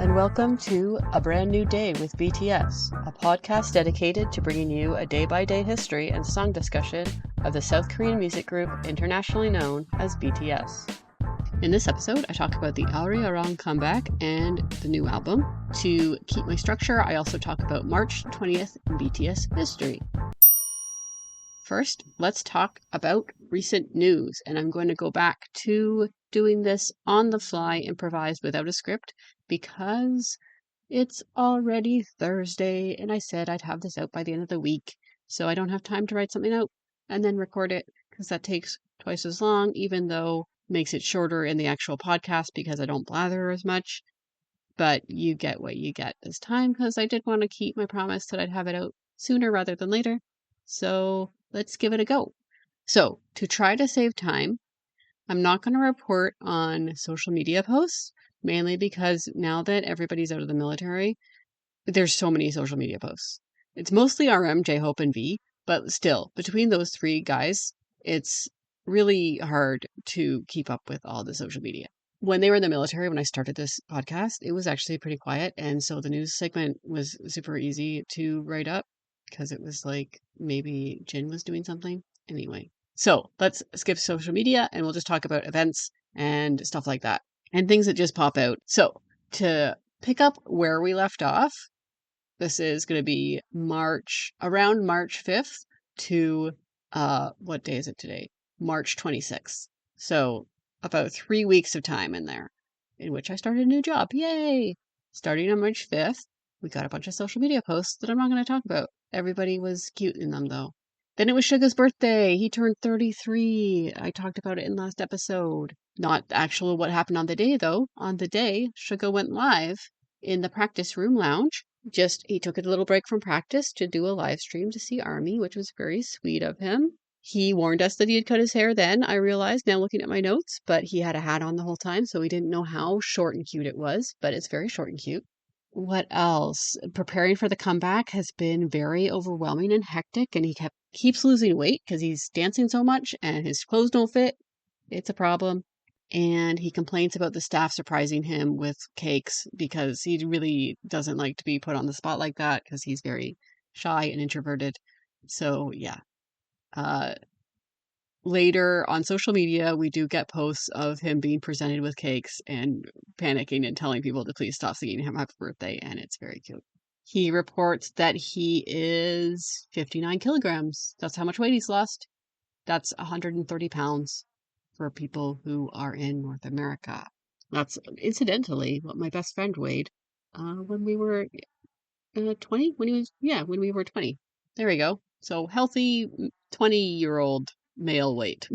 and welcome to A Brand New Day with BTS, a podcast dedicated to bringing you a day-by-day history and song discussion of the South Korean music group internationally known as BTS. In this episode, I talk about the Arirang comeback and the new album. To keep my structure, I also talk about March 20th in BTS history. First, let's talk about recent news, and I'm going to go back to doing this on the fly, improvised without a script, because it's already Thursday, and I said I'd have this out by the end of the week, so I don't have time to write something out and then record it, because that takes twice as long, even though it makes it shorter in the actual podcast because I don't blather as much. But you get what you get this time, because I did want to keep my promise that I'd have it out sooner rather than later. So let's give it a go. So to try to save time, I'm not going to report on social media posts, mainly because now that everybody's out of the military, there's so many social media posts. It's mostly RM, J-Hope, and V, but still, between those three guys, it's really hard to keep up with all the social media. When they were in the military, when I started this podcast, it was actually pretty quiet. And so the news segment was super easy to write up because it was like maybe Jin was doing something. Anyway, so let's skip social media and we'll just talk about events and stuff like that and things that just pop out. So to pick up where we left off, this is going to be around March 5th to, what day is it today? March 26th. So about 3 weeks of time in there in which I started a new job. Yay! Starting on March 5th, we got a bunch of social media posts that I'm not going to talk about. Everybody was cute in them though. Then it was Suga's birthday. He turned 33. I talked about it in last episode. Not actual what happened on the day though. On the day, Suga went live in the practice room lounge. He took a little break from practice to do a live stream to see ARMY, which was very sweet of him. He warned us that he had cut his hair then, I realized now looking at my notes, but he had a hat on the whole time, so we didn't know how short and cute it was, but it's very short and cute. What else? Preparing for the comeback has been very overwhelming and hectic, and he keeps losing weight because he's dancing so much and his clothes don't fit. It's a problem. And he complains about the staff surprising him with cakes because he really doesn't like to be put on the spot like that because he's very shy and introverted. So, yeah. Later on social media, we do get posts of him being presented with cakes and panicking and telling people to please stop singing him happy birthday, and it's very cute. He reports that he is 59 kilograms. That's how much weight he's lost. That's 130 pounds for people who are in North America. That's incidentally what my best friend weighed when we were 20. When we were 20. There we go. So healthy 20-year-old male weight.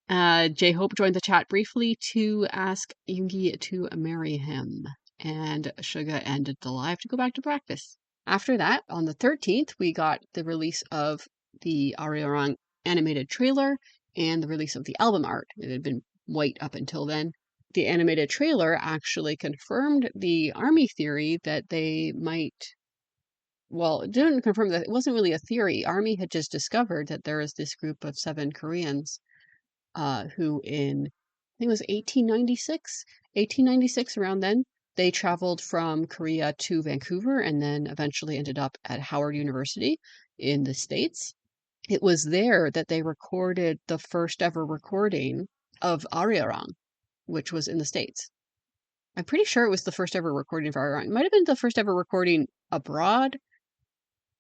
J-Hope joined the chat briefly to ask Yoongi to marry him, and Suga ended the live to go back to practice. After that, on the 13th, we got the release of the Arirang animated trailer and the release of the album art. It had been white up until then. The animated trailer actually confirmed the ARMY theory that they might. Well, it didn't confirm that it wasn't really a theory. ARMY had just discovered that there is this group of 7 Koreans who in, I think it was 1896 around then, they traveled from Korea to Vancouver and then eventually ended up at Howard University in the States. It was there that they recorded the first ever recording of Arirang, which was in the States. I'm pretty sure it was the first ever recording of Arirang. It might have been the first ever recording abroad.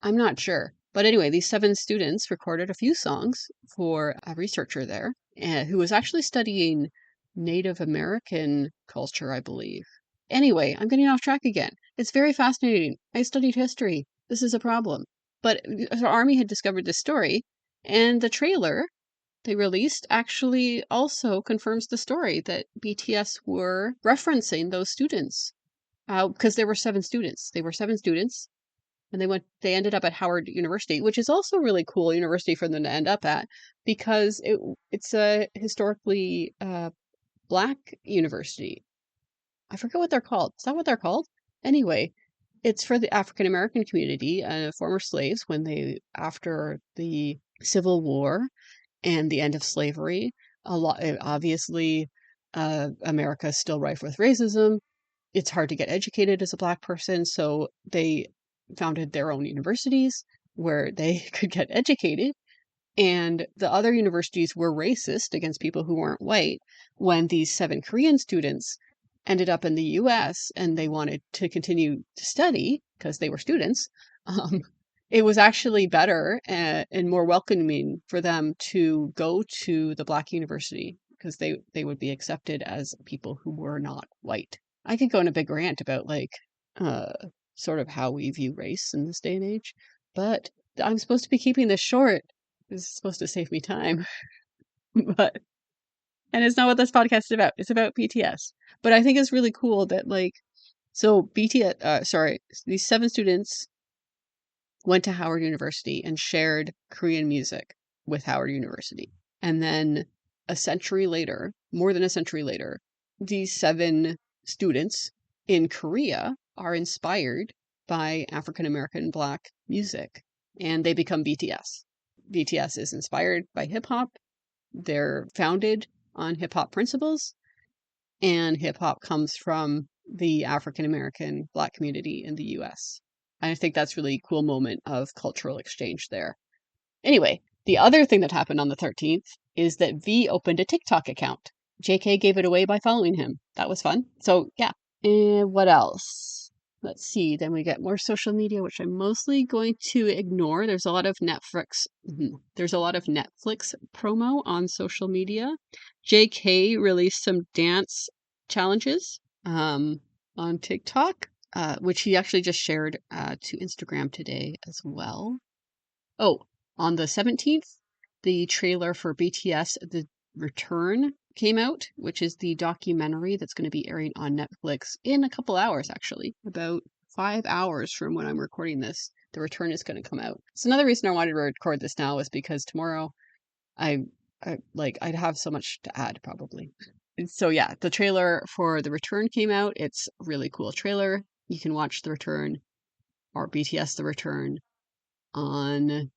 I'm not sure. But anyway, these 7 students recorded a few songs for a researcher there who was actually studying Native American culture, I believe. Anyway, I'm getting off track again. It's very fascinating. I studied history. This is a problem. But the ARMY had discovered this story, and the trailer they released actually also confirms the story that BTS were referencing those students. Because there were 7 students. They were 7 students, and they ended up at Howard University, which is also a really cool university for them to end up at because it's a historically Black university. I forget what they're called. Is that what they're called? Anyway, it's for the African American community, former slaves after the Civil War and the end of slavery. Obviously, America is still rife with racism. it's hard to get educated as a Black person, so they founded their own universities where they could get educated. And the other universities were racist against people who weren't white when these 7 Korean students ended up in the US and they wanted to continue to study because they were students. Um, it was actually better and more welcoming for them to go to the Black university because they would be accepted as people who were not white. I could go on a big rant about like uh, sort of how we view race in this day and age, but I'm supposed to be keeping this short. This is supposed to save me time, but and it's not what this podcast is about. It's about BTS. But I think it's really cool that like so BTS these 7 students went to Howard University and shared Korean music with Howard University. And then a century later, more than a century later, these 7 students in Korea are inspired by African American Black music and they become BTS. BTS is inspired by hip hop. They're founded on hip hop principles, and hip hop comes from the African American Black community in the US. I think that's really cool moment of cultural exchange there. Anyway, the other thing that happened on the 13th is that V opened a TikTok account. JK gave it away by following him. That was fun. So, yeah. And what else? Let's see. Then we get more social media, which I'm mostly going to ignore. There's a lot of Netflix. There's a lot of Netflix promo on social media. JK released some dance challenges on TikTok, which he actually just shared to Instagram today as well. Oh, on the 17th, the trailer for BTS The Return came out, which is the documentary that's going to be airing on Netflix in a couple hours, actually. About 5 hours from when I'm recording this, The Return is going to come out. So another reason I wanted to record this now is because tomorrow I'd have so much to add probably. And so yeah, the trailer for The Return came out. It's a really cool trailer. You can watch The Return or BTS The Return on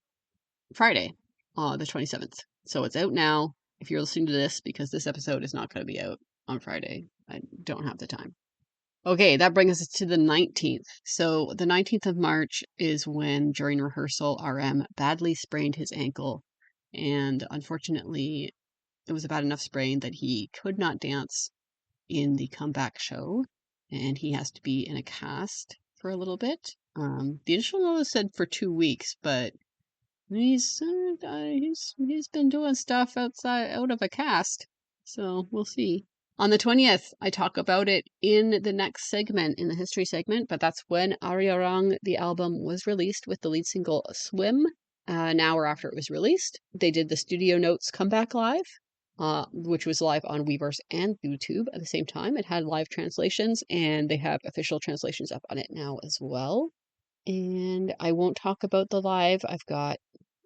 Friday, the 27th. So it's out now. If you're listening to this, because this episode is not going to be out on Friday, I don't have the time. Okay, that brings us to the 19th. So the 19th of March is when, during rehearsal, RM badly sprained his ankle. And unfortunately, it was a bad enough sprain that he could not dance in the comeback show. And he has to be in a cast for a little bit. The initial notice said for 2 weeks, but he's been doing stuff out of a cast, so we'll see. On the 20th, I talk about it in the next segment, in the history segment, but that's when Arirang, the album, was released with the lead single Swim. An hour after it was released, they did the Studio Notes Comeback Live, which was live on Weverse and YouTube at the same time. It had live translations, and they have official translations up on it now as well. And I won't talk about the live. I've got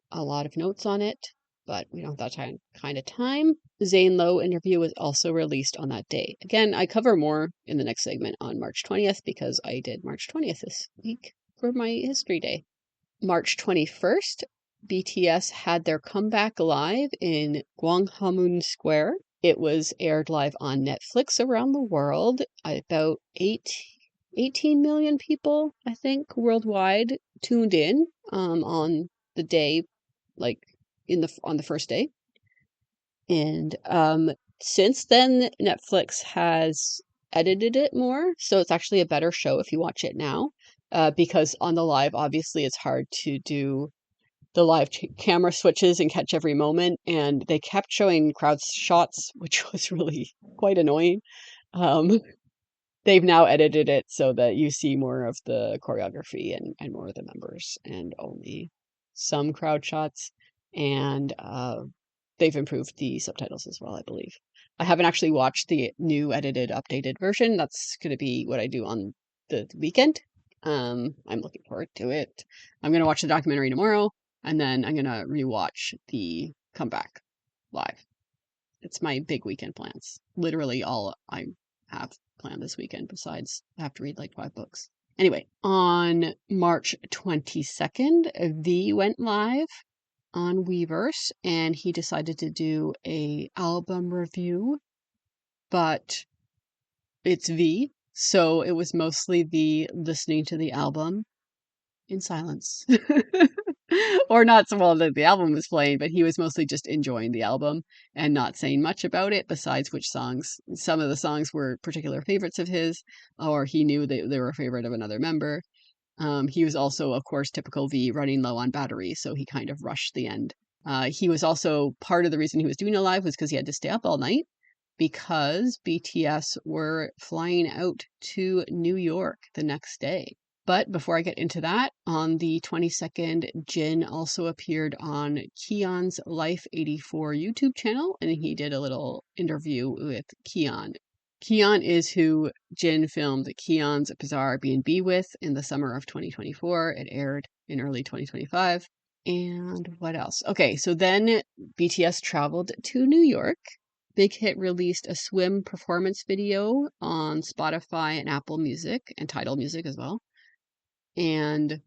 a lot of notes on it, but we don't have that kind of time. Zane Lowe interview was also released on that day. Again, I cover more in the next segment on March 20th because I did March 20th this week for my history day. March 21st, BTS had their comeback live in Gwanghwamun Square. It was aired live on Netflix around the world. About 18 million people, I think, worldwide tuned in on the day, like on the first day. And since then, Netflix has edited it more, so it's actually a better show if you watch it now. Because on the live, obviously, it's hard to do the live camera switches and catch every moment, and they kept showing crowd shots, which was really quite annoying. Um, they've now edited it so that you see more of the choreography and more of the members and only some crowd shots. And they've improved the subtitles as well, I believe. I haven't actually watched the new edited, updated version. That's going to be what I do on the weekend. I'm looking forward to it. I'm going to watch the documentary tomorrow, and then I'm going to rewatch the comeback live. It's my big weekend plans. Literally all I have planned this weekend, besides I have to read like 5 books. Anyway, on March 22nd, V went live on Weverse, and he decided to do a album review, but it's V, So it was mostly the listening to the album in silence. Or not so well that the album was playing, but he was mostly just enjoying the album and not saying much about it besides which songs. Some of the songs were particular favorites of his, or he knew they were a favorite of another member. He was also, of course, typical V, running low on battery, so he kind of rushed the end. He was also part of the reason he was doing a live was because he had to stay up all night because BTS were flying out to New York the next day. But before I get into that, on the 22nd, Jin also appeared on Keon's Life 84 YouTube channel, and he did a little interview with Keon. Keon is who Jin filmed Keon's Bizarre B&B with in the summer of 2024. It aired in early 2025. And what else? Okay, so then BTS traveled to New York. Big Hit released a swim performance video on Spotify and Apple Music and Tidal Music as well. And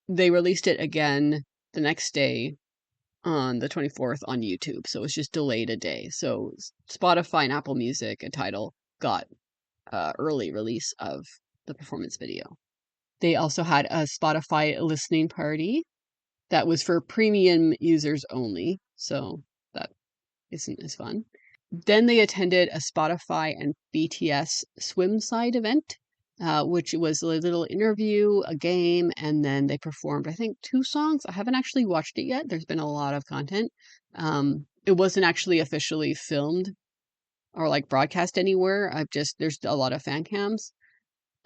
they released it again the next day on the 24th on YouTube. So it was just delayed a day. So Spotify and Apple Music and Tidal got early release of the performance video. They also had a Spotify listening party that was for premium users only. So that isn't as fun. Then they attended a Spotify and BTS swim side event, which was a little interview, a game, and then they performed, I think, 2 songs. I haven't actually watched it yet. There's been a lot of content. It wasn't actually officially filmed or like broadcast anywhere. There's a lot of fan cams.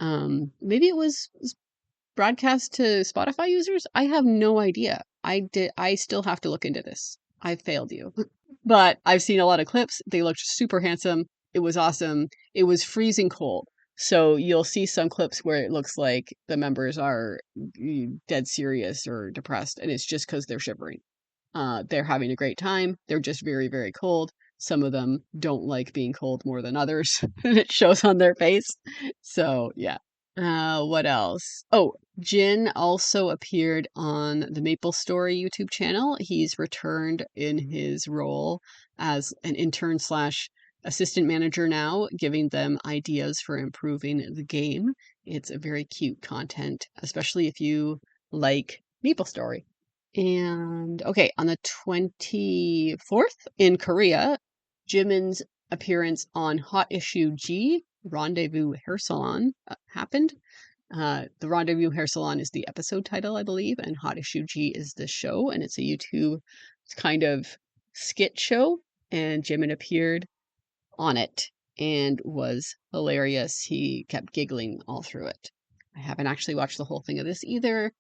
Maybe it was broadcast to Spotify users. I have no idea. I still have to look into this. I failed you. But I've seen a lot of clips. They looked super handsome. It was awesome. It was freezing cold. So you'll see some clips where it looks like the members are dead serious or depressed, and it's just because they're shivering. They're having a great time. They're just very, very cold. Some of them don't like being cold more than others, and it shows on their face. So, yeah. What else? Oh, Jin also appeared on the Maple Story YouTube channel. He's returned in his role as an intern slash assistant manager now, giving them ideas for improving the game. It's a very cute content, especially if you like Maple Story. And okay, on the 24th in Korea, Jimin's appearance on Hot Issue G, Rendezvous Hair Salon, happened. The Rendezvous Hair Salon is the episode title, I believe, and Hot Issue G is the show, and it's a YouTube kind of skit show, and Jimin appeared on it and was hilarious. He kept giggling all through it. I haven't actually watched the whole thing of this either.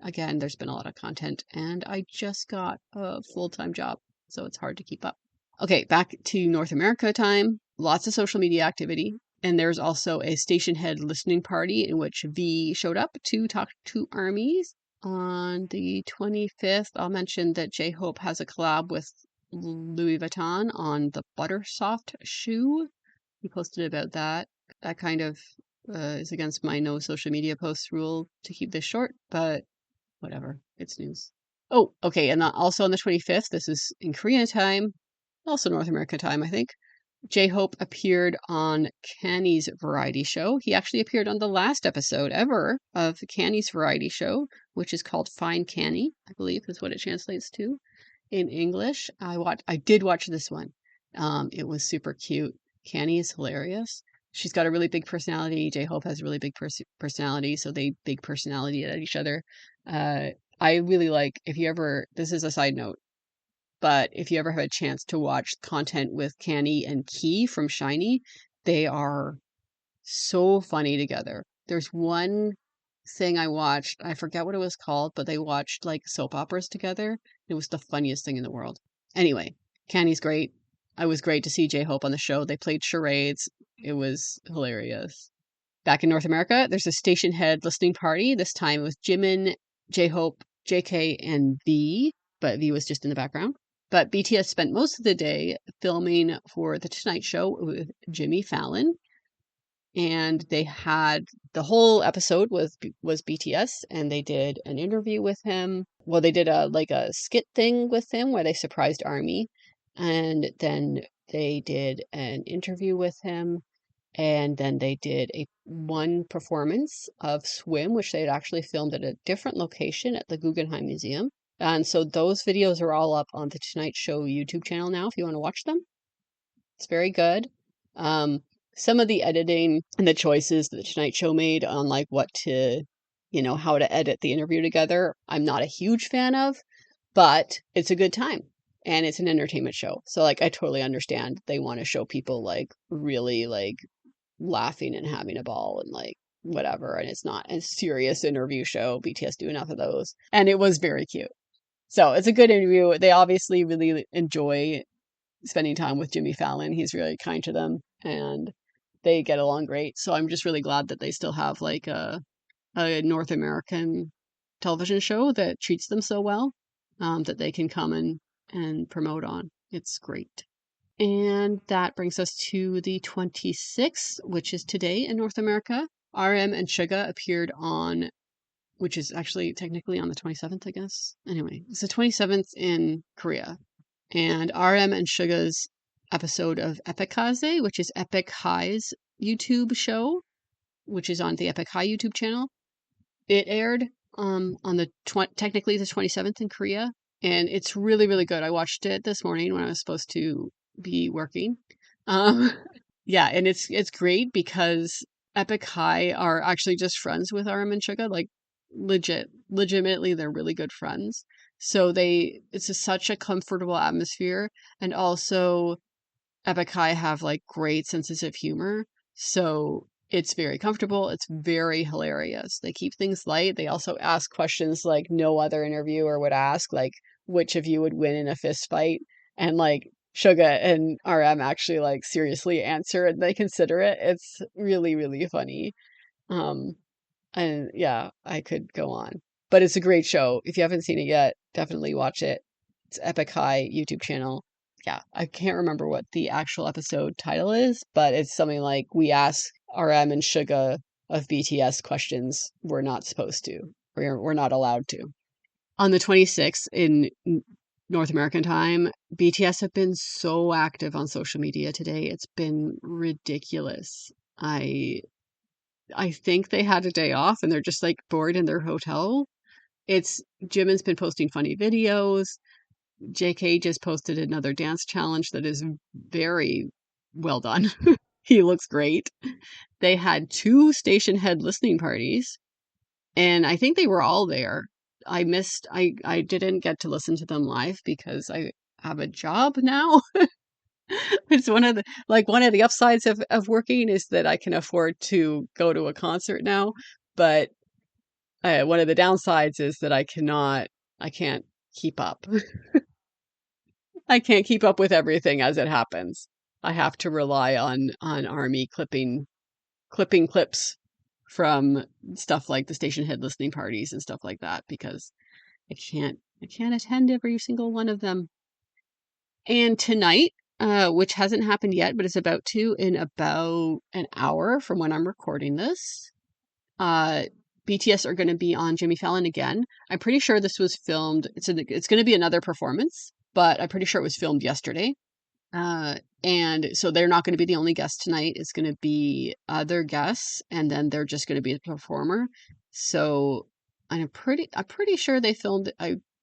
Again, there's been a lot of content, and I just got a full-time job, so it's hard to keep up. Okay, back to North America time. Lots of social media activity, and there's also a station head listening party in which V showed up to talk to armies. On the 25th, I'll mention that J-Hope has a collab with Louis Vuitton on the Buttersoft shoe. He posted about that. That kind of is against my no social media posts rule to keep this short, but whatever, it's news. Oh, okay, and also on the 25th, this is in Korea time, also North America time, I think. J-Hope appeared on Canny's variety show. He actually appeared on the last episode ever of Canny's variety show, which is called Find Canny, I believe is what it translates to in English. I did watch this one. It was super cute. Canny is hilarious. She's got a really big personality. J-Hope has a really big personality, so they big personality at each other. Uh, I really like, if you ever, this is a side note, but if you ever have a chance to watch content with Canny and Key from Shiny, they are so funny together. There's one thing I watched, I forget what it was called, but they watched like soap operas together. It was the funniest thing in the world. Anyway, Canny's great. I was great to see J-Hope on the show. They played charades. It was hilarious. Back in North America, there's a station head listening party. This time with Jimin, J-Hope, JK, and V, but V was just in the background. But BTS spent most of the day filming for The Tonight Show with Jimmy Fallon. And they had the whole episode was BTS, and they did an interview with him. Well, they did a skit thing with him where they surprised ARMY, and then they did an interview with him. And then they did one performance of Swim, which they had actually filmed at a different location at the Guggenheim Museum. And so those videos are all up on the Tonight Show YouTube channel now if you want to watch them. It's very good. Um, some of the editing and the choices that the Tonight Show made on like what to, how to edit the interview together, I'm not a huge fan of, but it's a good time and it's an entertainment show. So like I totally understand they want to show people like really like laughing and having a ball and like whatever, and it's not a serious interview show. BTS do enough of those. And it was very cute. So it's a good interview. They obviously really enjoy spending time with Jimmy Fallon. He's really kind to them and they get along great. So I'm just really glad that they still have like a North American television show that treats them so well, that they can come and promote on. It's great. And that brings us to the 26th, which is today in North America. RM and Suga appeared on, which is actually technically on the 27th, I guess. Anyway, it's the 27th in Korea. And RM and Suga's episode of Epikaze, which is Epic High's YouTube show, which is on the Epic High YouTube channel. It aired on the technically the 27th in Korea, and it's really really good. I watched it this morning when I was supposed to be working. Um, yeah, and it's great because Epic High are actually just friends with RM and Suga, like legitimately they're really good friends. So such a comfortable atmosphere, and also Epic High have like great senses of humor. So it's very comfortable. It's very hilarious. They keep things light. They also ask questions like no other interviewer would ask, like which of you would win in a fist fight? And like Suga and RM actually like seriously answer and they consider it. It's really, really funny. Um, and yeah, I could go on. But it's a great show. If you haven't seen it yet, definitely watch it. It's Epic High YouTube channel. Yeah, I can't remember what the actual episode title is, but it's something like we ask RM and Suga of BTS questions we're not supposed to. We're not allowed to. On the 26th in North American time, BTS have been so active on social media today. It's been ridiculous. I think they had a day off and they're just like bored in their hotel. It's Jimin's been posting funny videos. JK just posted another dance challenge that is very well done. He looks great. They had two station head listening parties, and I think they were all there. I didn't get to listen to them live because I have a job now. It's one of the upsides of working is that I can afford to go to a concert now, but one of the downsides is that I can't keep up. I can't keep up with everything as it happens. I have to rely on Army clipping clips from stuff like the station head listening parties and stuff like that because I can't attend every single one of them. And tonight, which hasn't happened yet, but is about to in about an hour from when I'm recording this, uh, BTS are going to be on Jimmy Fallon again. I'm pretty sure this was filmed. It's going to be another performance, but I'm pretty sure it was filmed yesterday. And so they're not going to be the only guest tonight. It's going to be other guests, and then they're just going to be the performer. So I'm pretty sure they filmed.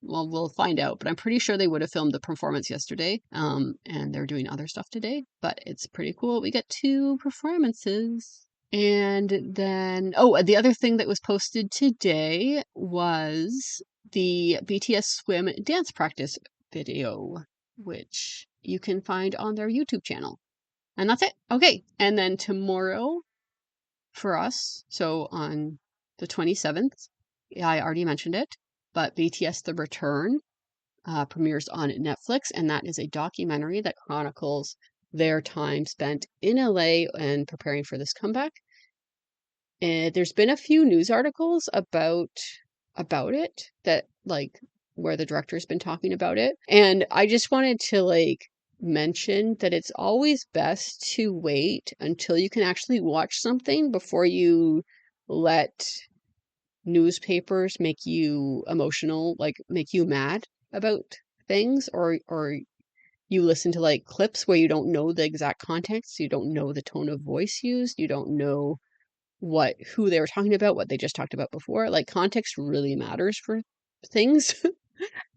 Well, we'll find out, but I'm pretty sure they would have filmed the performance yesterday. And they're doing other stuff today, but it's pretty cool. We get two performances. And then, oh, the other thing that was posted today was the BTS Swim dance practice video, which you can find on their YouTube channel. And that's it. Okay. And then tomorrow for us, so on the 27th, I already mentioned it, but BTS The Return premieres on Netflix, and that is a documentary that chronicles their time spent in LA and preparing for this comeback. And there's been a few news articles about it that like where the director's been talking about it. And I just wanted to like mention that it's always best to wait until you can actually watch something before you let newspapers make you emotional, like make you mad about things or you listen to like clips where you don't know the exact context, you don't know the tone of voice used, you don't know who they were talking about, what they just talked about before. Like context really matters for things.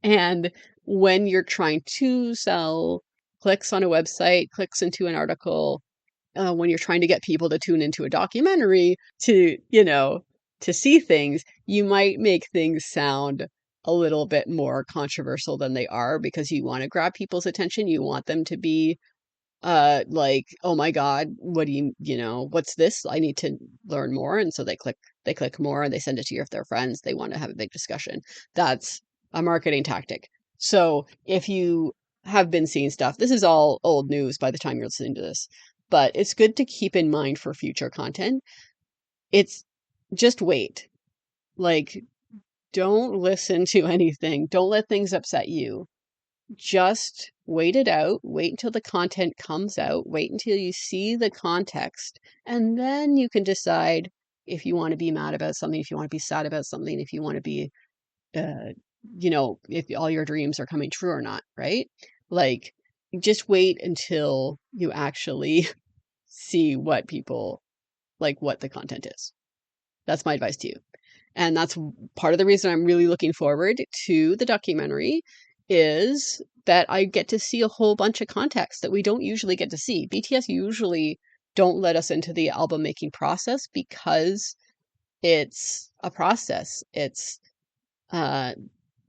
And when you're trying to sell clicks on a website, clicks into an article, when you're trying to get people to tune into a documentary to, to see things, you might make things sound a little bit more controversial than they are because you want to grab people's attention. You want them to be like, oh my God, what do what's this? I need to learn more. And so they click more and they send it to their friends. They want to have a big discussion. That's a marketing tactic. So if you have been seeing stuff, this is all old news by the time you're listening to this, but it's good to keep in mind for future content. It's just wait. Like, don't listen to anything. Don't let things upset you. Just wait it out, wait until the content comes out, wait until you see the context, and then you can decide if you want to be mad about something, if you want to be sad about something, if you want to be, uh, if all your dreams are coming true or not, right? Like, just wait until you actually see what people like, what the content is. That's my advice to you. And that's part of the reason I'm really looking forward to the documentary is that I get to see a whole bunch of context that we don't usually get to see. BTS usually don't let us into the album making process because it's a process. It's uh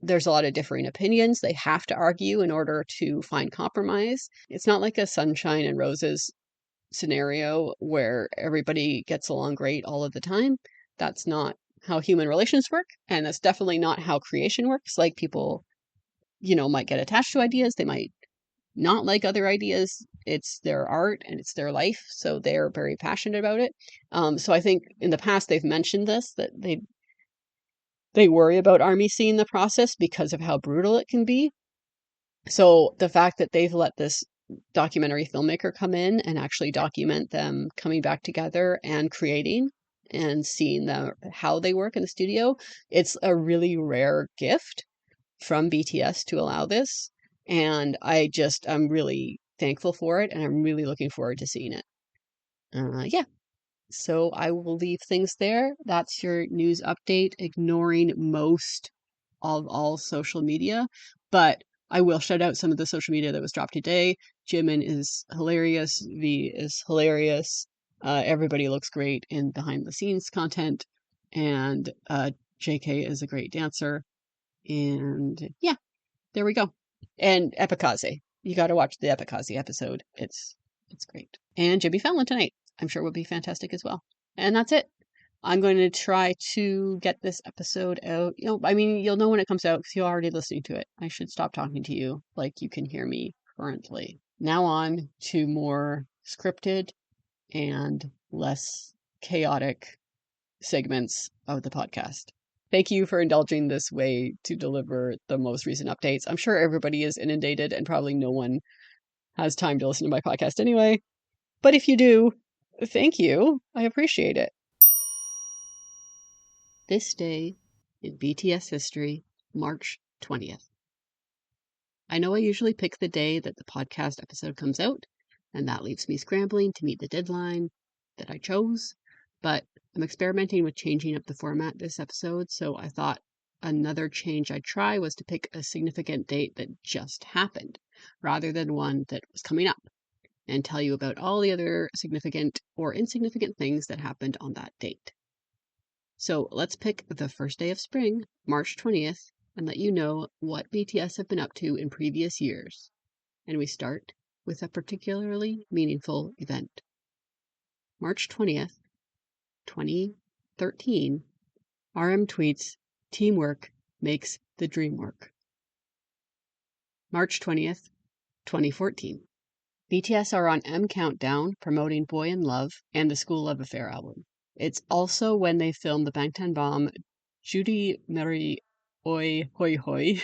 there's a lot of differing opinions. They have to argue in order to find compromise. It's not like a sunshine and roses scenario where everybody gets along great all of the time. That's not how human relations work. And that's definitely not how creation works. Like people, might get attached to ideas. They might not like other ideas. It's their art and it's their life. So they're very passionate about it. So I think in the past they've mentioned this, that they worry about ARMY seeing the process because of how brutal it can be. So the fact that they've let this documentary filmmaker come in and actually document them coming back together and creating and seeing how they work in the studio, it's a really rare gift from BTS to allow this. And I'm really thankful for it and I'm really looking forward to seeing it. Yeah. So I will leave things there. That's your news update, ignoring most of all social media. But I will shout out some of the social media that was dropped today. Jimin is hilarious. V is hilarious. Everybody looks great in behind the scenes content. And JK is a great dancer. And yeah, there we go. And Epikaze. You got to watch the Epikaze episode. It's great. And Jimmy Fallon tonight. I'm sure will be fantastic as well. And that's it. I'm going to try to get this episode out. You'll know when it comes out because you're already listening to it. I should stop talking to you like you can hear me currently. Now on to more scripted and less chaotic segments of the podcast. Thank you for indulging this way to deliver the most recent updates. I'm sure everybody is inundated and probably no one has time to listen to my podcast anyway. But if you do, thank you. I appreciate it. This day in BTS history, March 20th. I know I usually pick the day that the podcast episode comes out, and that leaves me scrambling to meet the deadline that I chose, but I'm experimenting with changing up the format this episode, so I thought another change I'd try was to pick a significant date that just happened, rather than one that was coming up, and tell you about all the other significant or insignificant things that happened on that date. So let's pick the first day of spring, March 20th, and let you know what BTS have been up to in previous years. And we start with a particularly meaningful event. March 20th, 2013, RM tweets, "Teamwork makes the dream work." March 20th, 2014. BTS are on M Countdown promoting Boy in Love and the School Love Affair album. It's also when they filmed the Bangtan bomb Judy Mary Oi Hoi Hoi,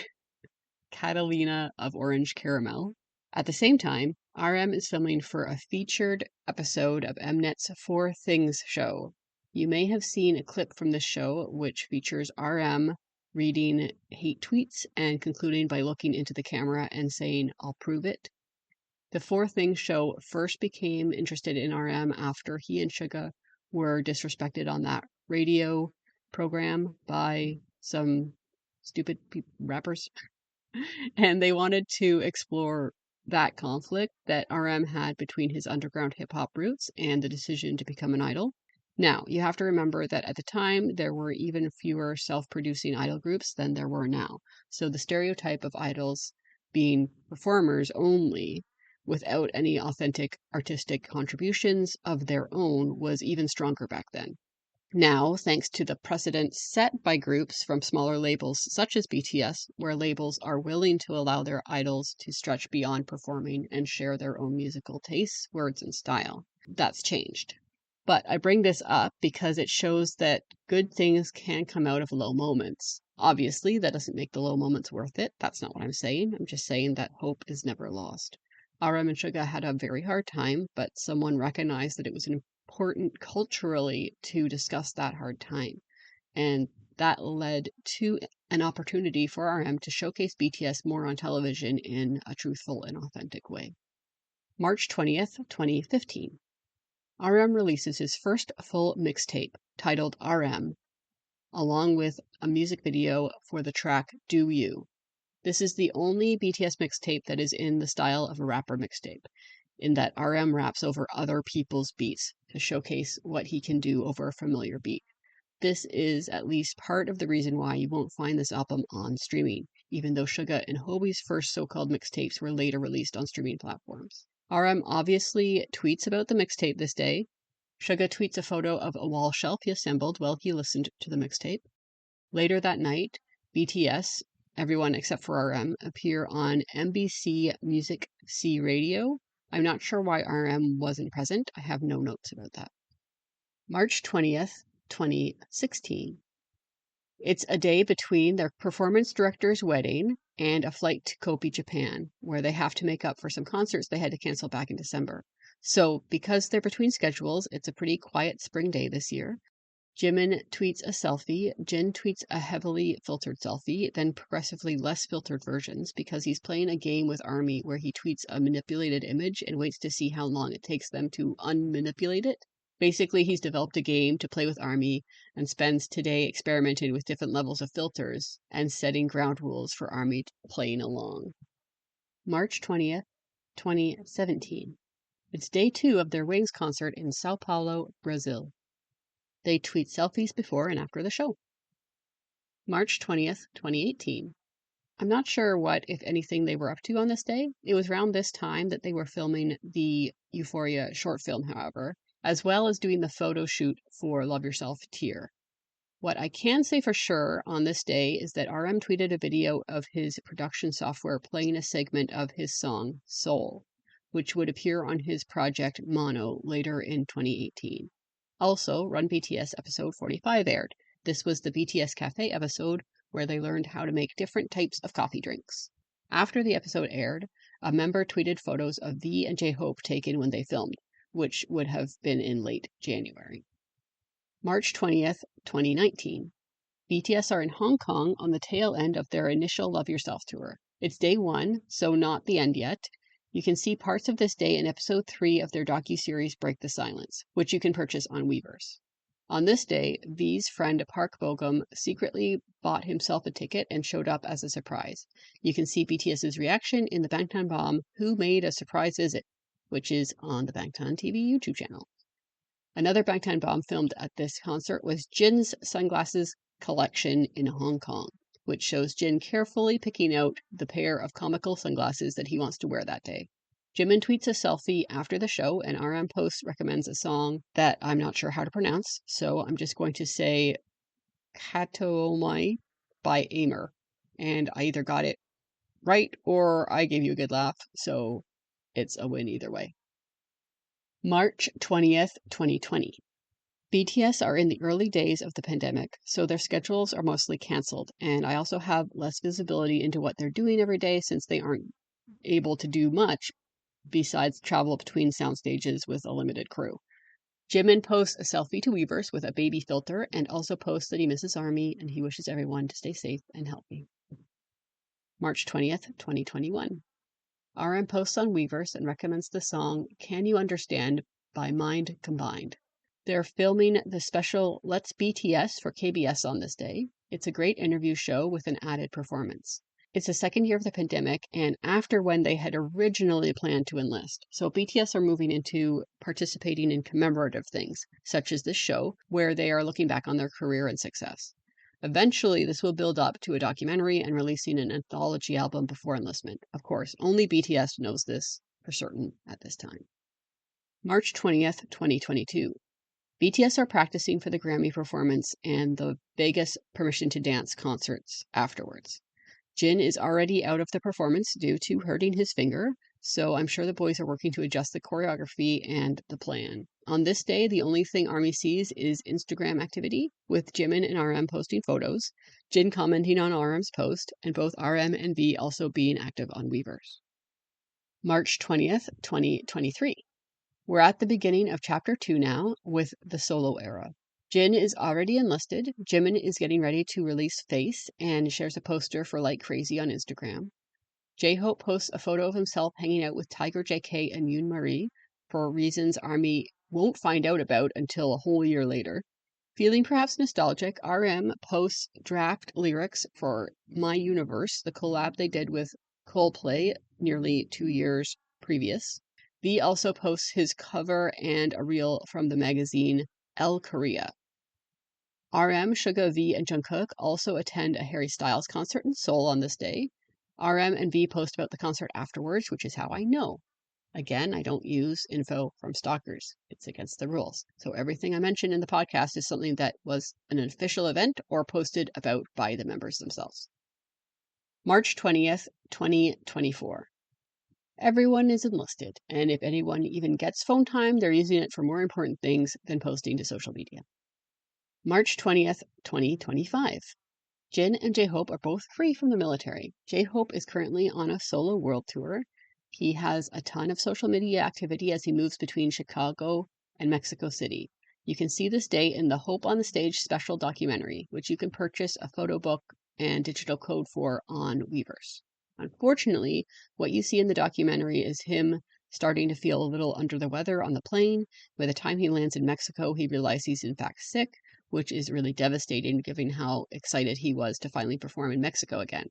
Catalina of Orange Caramel. At the same time, RM is filming for a featured episode of Mnet's Four Things show. You may have seen a clip from this show, which features RM reading hate tweets and concluding by looking into the camera and saying, "I'll prove it." The Four Things show first became interested in RM after he and Suga were disrespected on that radio program by some stupid rappers. And they wanted to explore that conflict that RM had between his underground hip hop roots and the decision to become an idol. Now, you have to remember that at the time, there were even fewer self producing idol groups than there were now. So the stereotype of idols being performers only without any authentic artistic contributions of their own was even stronger back then. Now, thanks to the precedent set by groups from smaller labels such as BTS, where labels are willing to allow their idols to stretch beyond performing and share their own musical tastes, words, and style, that's changed. But I bring this up because it shows that good things can come out of low moments. Obviously, that doesn't make the low moments worth it. That's not what I'm saying. I'm just saying that hope is never lost. RM and Suga had a very hard time, but someone recognized that it was important culturally to discuss that hard time. And that led to an opportunity for RM to showcase BTS more on television in a truthful and authentic way. March 20th, 2015. RM releases his first full mixtape titled RM, along with a music video for the track Do You. This is the only BTS mixtape that is in the style of a rapper mixtape, in that RM raps over other people's beats to showcase what he can do over a familiar beat. This is at least part of the reason why you won't find this album on streaming, even though Suga and Hobie's first so-called mixtapes were later released on streaming platforms. RM obviously tweets about the mixtape this day. Suga tweets a photo of a wall shelf he assembled while he listened to the mixtape. Later that night, BTS, everyone except for RM, appear on MBC Music C Radio. I'm not sure why RM wasn't present. I have no notes about that. March 20th, 2016. It's a day between their performance director's wedding and a flight to Kobe, Japan, where they have to make up for some concerts they had to cancel back in December. So, because they're between schedules, it's a pretty quiet spring day this year. Jimin tweets a selfie, Jin tweets a heavily filtered selfie, then progressively less filtered versions because he's playing a game with ARMY where he tweets a manipulated image and waits to see how long it takes them to unmanipulate it. Basically, he's developed a game to play with ARMY and spends today experimenting with different levels of filters and setting ground rules for ARMY playing along. March 20th, 2017. It's day 2 of their Wings concert in Sao Paulo, Brazil. They tweet selfies before and after the show. March 20th, 2018. I'm not sure what, if anything, they were up to on this day. It was around this time that they were filming the Euphoria short film, however, as well as doing the photo shoot for Love Yourself Tear. What I can say for sure on this day is that RM tweeted a video of his production software playing a segment of his song, Soul, which would appear on his project Mono later in 2018. Also, Run BTS episode 45 aired. This was the BTS Cafe episode where they learned how to make different types of coffee drinks. After the episode aired, a member tweeted photos of V and J-Hope taken when they filmed, which would have been in late January. March 20th, 2019. BTS are in Hong Kong on the tail end of their initial Love Yourself tour. It's day 1, so not the end yet. You can see parts of this day in episode 3 of their docuseries Break the Silence, which you can purchase on Weverse. On this day, V's friend Park Bogum secretly bought himself a ticket and showed up as a surprise. You can see BTS's reaction in the Bangtan Bomb Who Made a Surprise Visit, which is on the Bangtan TV YouTube channel. Another Bangtan Bomb filmed at this concert was Jin's sunglasses collection in Hong Kong, which shows Jin carefully picking out the pair of comical sunglasses that he wants to wear that day. Jimin tweets a selfie after the show, and RM Post recommends a song that I'm not sure how to pronounce, so I'm just going to say Katoomai by Amer. And I either got it right or I gave you a good laugh, so it's a win either way. March 20th, 2020. BTS are in the early days of the pandemic, so their schedules are mostly canceled, and I also have less visibility into what they're doing every day since they aren't able to do much besides travel between sound stages with a limited crew. Jimin posts a selfie to Weverse with a baby filter and also posts that he misses ARMY and he wishes everyone to stay safe and healthy. March 20th, 2021. RM posts on Weverse and recommends the song Can You Understand by Mind Combined. They're filming the special Let's BTS for KBS on this day. It's a great interview show with an added performance. It's the second year of the pandemic and after when they had originally planned to enlist. So BTS are moving into participating in commemorative things, such as this show, where they are looking back on their career and success. Eventually, this will build up to a documentary and releasing an anthology album before enlistment. Of course, only BTS knows this for certain at this time. March 20th, 2022. BTS are practicing for the Grammy performance and the Vegas Permission to Dance concerts afterwards. Jin is already out of the performance due to hurting his finger, so I'm sure the boys are working to adjust the choreography and the plan. On this day, the only thing ARMY sees is Instagram activity, with Jimin and RM posting photos, Jin commenting on RM's post, and both RM and V also being active on Weverse. March 20th, 2023. We're at the beginning of Chapter 2 now, with the solo era. Jin is already enlisted. Jimin is getting ready to release Face and shares a poster for Like Crazy on Instagram. J-Hope posts a photo of himself hanging out with Tiger JK and Yoon Marie for reasons ARMY won't find out about until a whole year later. Feeling perhaps nostalgic, RM posts draft lyrics for My Universe, the collab they did with Coldplay nearly 2 years previous. V also posts his cover and a reel from the magazine Elle Korea. RM, Suga, V, and Jungkook also attend a Harry Styles concert in Seoul on this day. RM and V post about the concert afterwards, which is how I know. Again, I don't use info from stalkers. It's against the rules. So everything I mentioned in the podcast is something that was an official event or posted about by the members themselves. March 20th, 2024. Everyone is enlisted, and if anyone even gets phone time, they're using it for more important things than posting to social media. March 20th, 2025. Jin and J-Hope are both free from the military. J-Hope is currently on a solo world tour. He has a ton of social media activity as he moves between Chicago and Mexico City. You can see this day in the Hope on the Stage special documentary, which you can purchase a photo book and digital code for on Weverse. Unfortunately, what you see in the documentary is him starting to feel a little under the weather on the plane. By the time he lands in Mexico, he realizes he's in fact sick, which is really devastating given how excited he was to finally perform in Mexico again.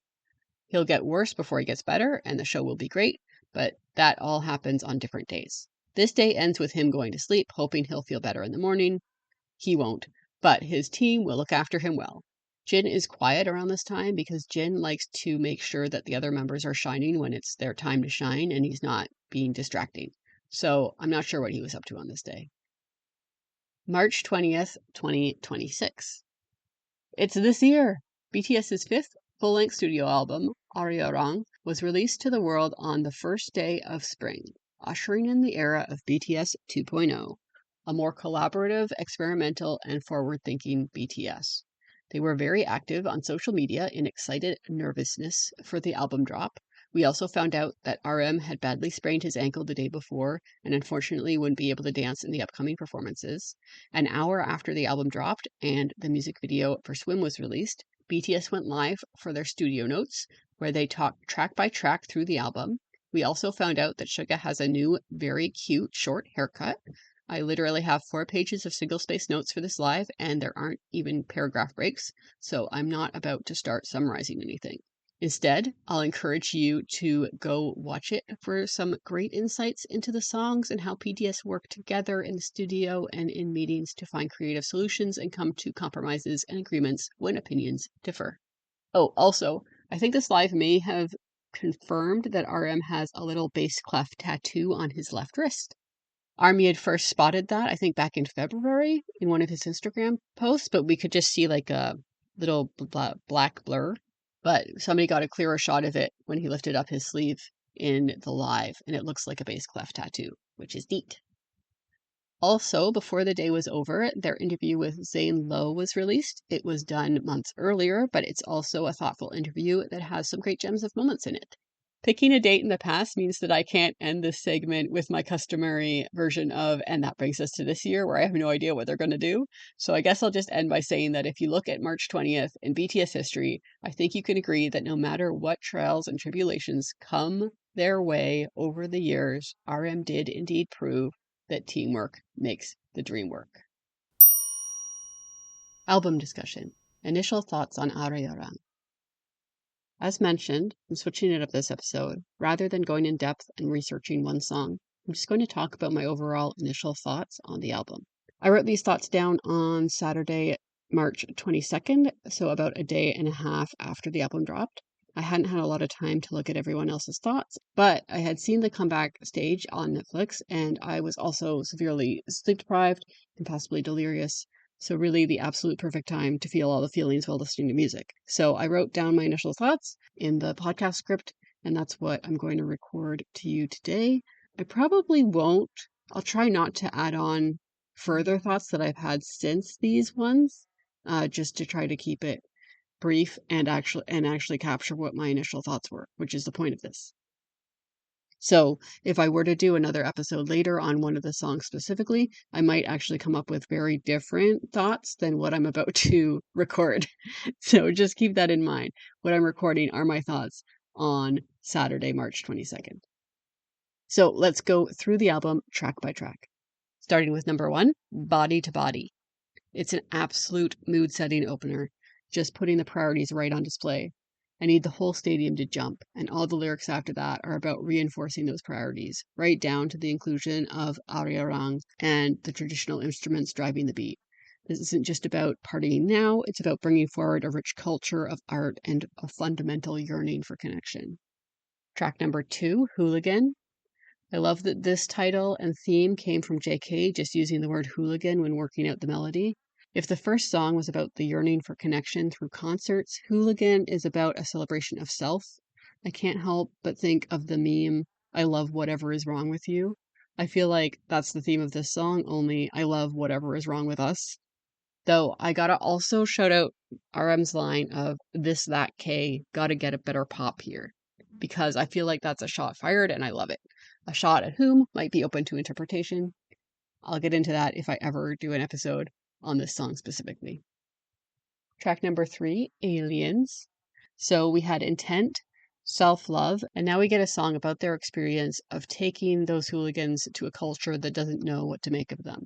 He'll get worse before he gets better, and the show will be great, but that all happens on different days. This day ends with him going to sleep, hoping he'll feel better in the morning. He won't, but his team will look after him well. Jin is quiet around this time because Jin likes to make sure that the other members are shining when it's their time to shine and he's not being distracting. So I'm not sure what he was up to on this day. March 20th, 2026. It's this year! BTS's fifth full-length studio album, Arirang, was released to the world on the first day of spring, ushering in the era of BTS 2.0, a more collaborative, experimental, and forward-thinking BTS. They were very active on social media in excited nervousness for the album drop. We also found out that RM had badly sprained his ankle the day before and unfortunately wouldn't be able to dance in the upcoming performances. An hour after the album dropped and the music video for Swim was released, BTS went live for their studio notes, where they talked track by track through the album. We also found out that Suga has a new, very cute, short haircut. I literally have 4 pages of single-space notes for this live, and there aren't even paragraph breaks, so I'm not about to start summarizing anything. Instead, I'll encourage you to go watch it for some great insights into the songs and how BTS work together in the studio and in meetings to find creative solutions and come to compromises and agreements when opinions differ. Oh, also, I think this live may have confirmed that RM has a little bass clef tattoo on his left wrist. Army had first spotted that, I think, back in February in one of his Instagram posts, but we could just see like a little black blur. But somebody got a clearer shot of it when he lifted up his sleeve in the live, and it looks like a bass clef tattoo, which is neat. Also, before the day was over, their interview with Zane Lowe was released. It was done months earlier, but it's also a thoughtful interview that has some great gems of moments in it. Picking a date in the past means that I can't end this segment with my customary version of, and that brings us to this year, where I have no idea what they're going to do. So I guess I'll just end by saying that if you look at March 20th in BTS history, I think you can agree that no matter what trials and tribulations come their way over the years, RM did indeed prove that teamwork makes the dream work. Album discussion. Initial thoughts on Arirang. As mentioned, I'm switching it up this episode. Rather than going in depth and researching one song, I'm just going to talk about my overall initial thoughts on the album. I wrote these thoughts down on Saturday, March 22nd, so about a day and a half after the album dropped. I hadn't had a lot of time to look at everyone else's thoughts, but I had seen the comeback stage on Netflix, and I was also severely sleep deprived and possibly delirious. So really the absolute perfect time to feel all the feelings while listening to music. So I wrote down my initial thoughts in the podcast script, and that's what I'm going to record to you today. I probably won't. I'll try not to add on further thoughts that I've had since these ones, just to try to keep it brief and actually capture what my initial thoughts were, which is the point of this. So if I were to do another episode later on one of the songs specifically, I might actually come up with very different thoughts than what I'm about to record. So just keep that in mind. What I'm recording are my thoughts on Saturday, March 22nd. So let's go through the album track by track. Starting with number 1, Body to Body. It's an absolute mood-setting opener, just putting the priorities right on display. I need the whole stadium to jump, and all the lyrics after that are about reinforcing those priorities, right down to the inclusion of Arirang and the traditional instruments driving the beat. This isn't just about partying now, it's about bringing forward a rich culture of art and a fundamental yearning for connection. Track number 2, Hooligan. I love that this title and theme came from JK just using the word hooligan when working out the melody. If the first song was about the yearning for connection through concerts, Hooligan is about a celebration of self. I can't help but think of the meme, I love whatever is wrong with you. I feel like that's the theme of this song, only I love whatever is wrong with us. Though I gotta also shout out RM's line of this, that, K, gotta get a better pop here. Because I feel like that's a shot fired and I love it. A shot at whom might be open to interpretation. I'll get into that if I ever do an episode on this song specifically. Track number 3, Aliens. So we had Intent, Self Love, and now we get a song about their experience of taking those hooligans to a culture that doesn't know what to make of them.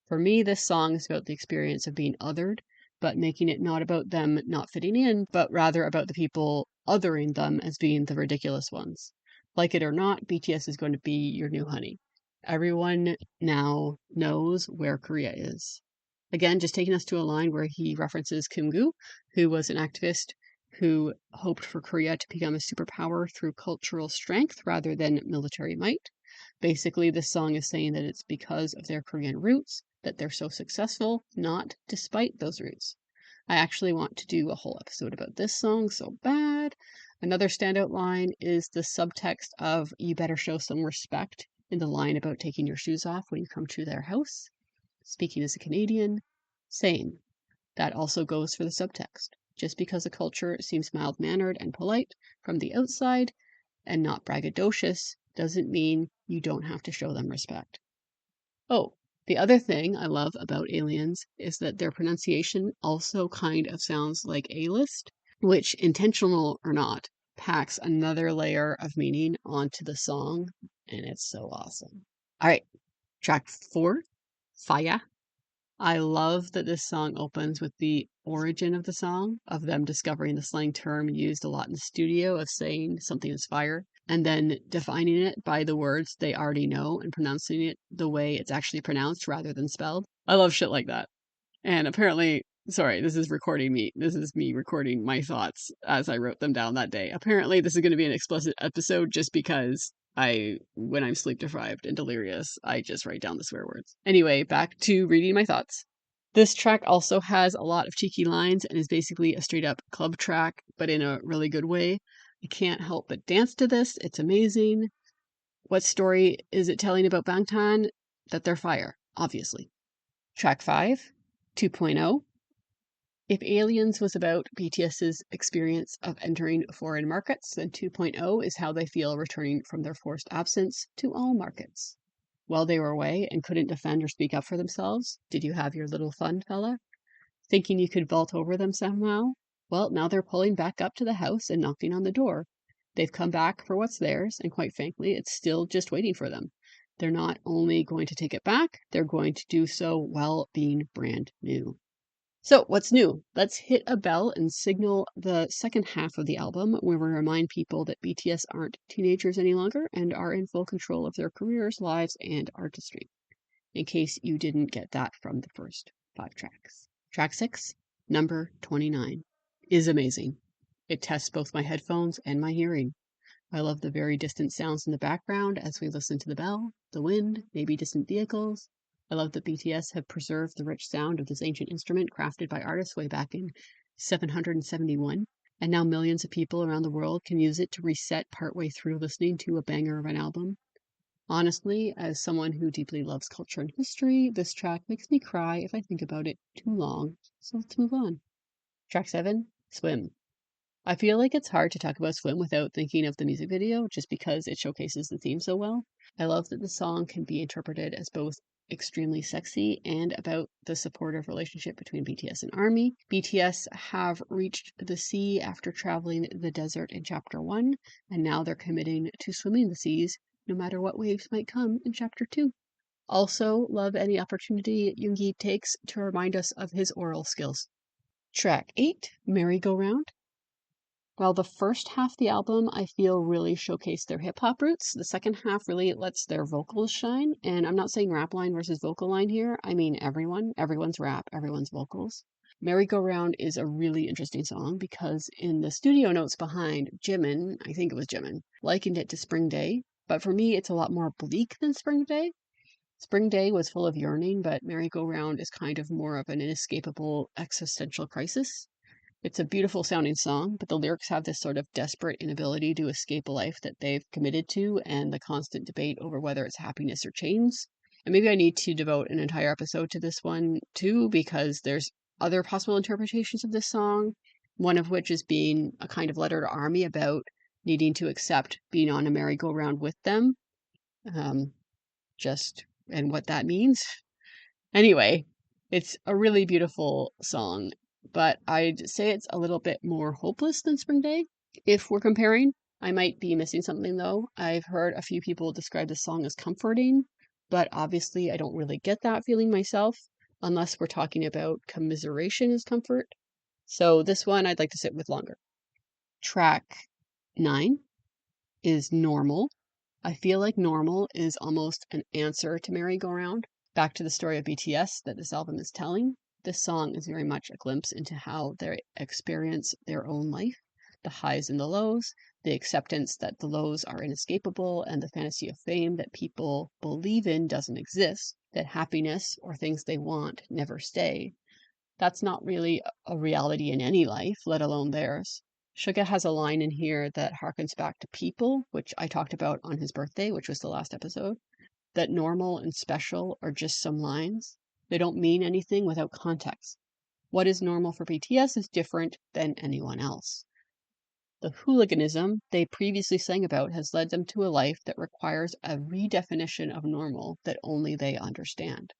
For me, this song is about the experience of being othered, but making it not about them not fitting in, but rather about the people othering them as being the ridiculous ones. Like it or not, BTS is going to be your new honey. Everyone now knows where Korea is. Again, just taking us to a line where he references Kim-gu, who was an activist who hoped for Korea to become a superpower through cultural strength rather than military might. Basically, this song is saying that it's because of their Korean roots that they're so successful, not despite those roots. I actually want to do a whole episode about this song so bad. Another standout line is the subtext of you better show some respect in the line about taking your shoes off when you come to their house. Speaking as a Canadian, same. That also goes for the subtext. Just because a culture seems mild-mannered and polite from the outside and not braggadocious doesn't mean you don't have to show them respect. Oh, the other thing I love about Aliens is that their pronunciation also kind of sounds like A-list, which, intentional or not, packs another layer of meaning onto the song, and it's so awesome. All right, track 4, Fire. I love that this song opens with the origin of the song, of them discovering the slang term used a lot in the studio of saying something is fire, and then defining it by the words they already know and pronouncing it the way it's actually pronounced rather than spelled. I love shit like that. And apparently, sorry, this is me recording my thoughts as I wrote them down that day. Apparently, this is going to be an explicit episode just because when I'm sleep deprived and delirious, I just write down the swear words. Anyway, back to reading my thoughts. This track also has a lot of cheeky lines and is basically a straight up club track, but in a really good way. I can't help but dance to this. It's amazing. What story is it telling about Bangtan? That they're fire, obviously. Track 5, 2.0. If Aliens was about BTS's experience of entering foreign markets, then 2.0 is how they feel returning from their forced absence to all markets. While they were away and couldn't defend or speak up for themselves, did you have your little fun, fella? Thinking you could vault over them somehow? Well, now they're pulling back up to the house and knocking on the door. They've come back for what's theirs, and quite frankly, it's still just waiting for them. They're not only going to take it back, they're going to do so while being brand new. So, what's new? Let's hit a bell and signal the second half of the album, where we remind people that BTS aren't teenagers any longer and are in full control of their careers, lives, and artistry, in case you didn't get that from the first 5 tracks. Track 6, number 29, is amazing. It tests both my headphones and my hearing. I love the very distant sounds in the background as we listen to the bell, the wind, maybe distant vehicles. I love that BTS have preserved the rich sound of this ancient instrument crafted by artists way back in 771, and now millions of people around the world can use it to reset partway through listening to a banger of an album. Honestly, as someone who deeply loves culture and history, this track makes me cry if I think about it too long. So let's move on. Track 7, Swim. I feel like it's hard to talk about Swim without thinking of the music video, just because it showcases the theme so well. I love that the song can be interpreted as both extremely sexy and about the supportive relationship between BTS and ARMY. BTS have reached the sea after traveling the desert in Chapter 1, and now they're committing to swimming the seas, no matter what waves might come in Chapter 2. Also, love any opportunity Yoongi takes to remind us of his oral skills. Track 8, Merry-Go-Round. While the first half of the album I feel really showcased their hip hop roots, the second half really lets their vocals shine. And I'm not saying rap line versus vocal line here. I mean everyone's rap, everyone's vocals. Merry-Go-Round is a really interesting song because in the studio notes behind, Jimin, I think it was Jimin, likened it to Spring Day. But for me, it's a lot more bleak than Spring Day. Spring Day was full of yearning, but Merry-Go-Round is kind of more of an inescapable existential crisis. It's a beautiful sounding song, but the lyrics have this sort of desperate inability to escape a life that they've committed to and the constant debate over whether it's happiness or chains. And maybe I need to devote an entire episode to this one too, because there's other possible interpretations of this song, one of which is being a kind of letter to ARMY about needing to accept being on a merry-go-round with them. And what that means. Anyway, it's a really beautiful song, but I'd say it's a little bit more hopeless than Spring Day. If we're comparing, I might be missing something though. I've heard a few people describe the song as comforting, but obviously I don't really get that feeling myself, unless we're talking about commiseration as comfort. So this one I'd like to sit with longer. Track 9 is Normal. I feel like Normal is almost an answer to Merry-Go-Round. Back to the story of BTS that this album is telling, this song is very much a glimpse into how they experience their own life, the highs and the lows, the acceptance that the lows are inescapable, and the fantasy of fame that people believe in doesn't exist, that happiness or things they want never stay. That's not really a reality in any life, let alone theirs. Suga has a line in here that harkens back to People, which I talked about on his birthday, which was the last episode, that normal and special are just some lines. They don't mean anything without context. What is normal for BTS is different than anyone else. The hooliganism they previously sang about has led them to a life that requires a redefinition of normal that only they understand.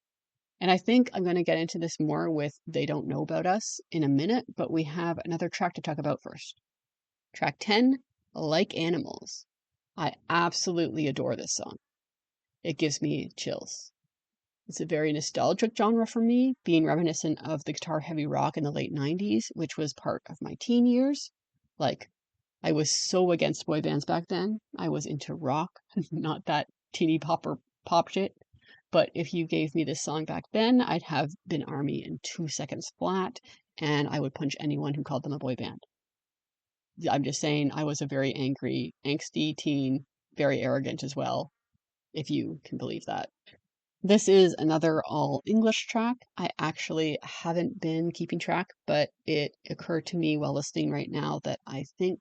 And I think I'm going to get into this more with They Don't Know About Us in a minute, but we have another track to talk about first. Track 10, Like Animals. I absolutely adore this song. It gives me chills. It's a very nostalgic genre for me, being reminiscent of the guitar-heavy rock in the late 90s, which was part of my teen years. Like, I was so against boy bands back then. I was into rock, not that teeny popper pop shit. But if you gave me this song back then, I'd have been ARMY in 2 seconds flat, and I would punch anyone who called them a boy band. I'm just saying I was a very angry, angsty teen, very arrogant as well, if you can believe that. This is another all English track. I actually haven't been keeping track, but it occurred to me while listening right now that I think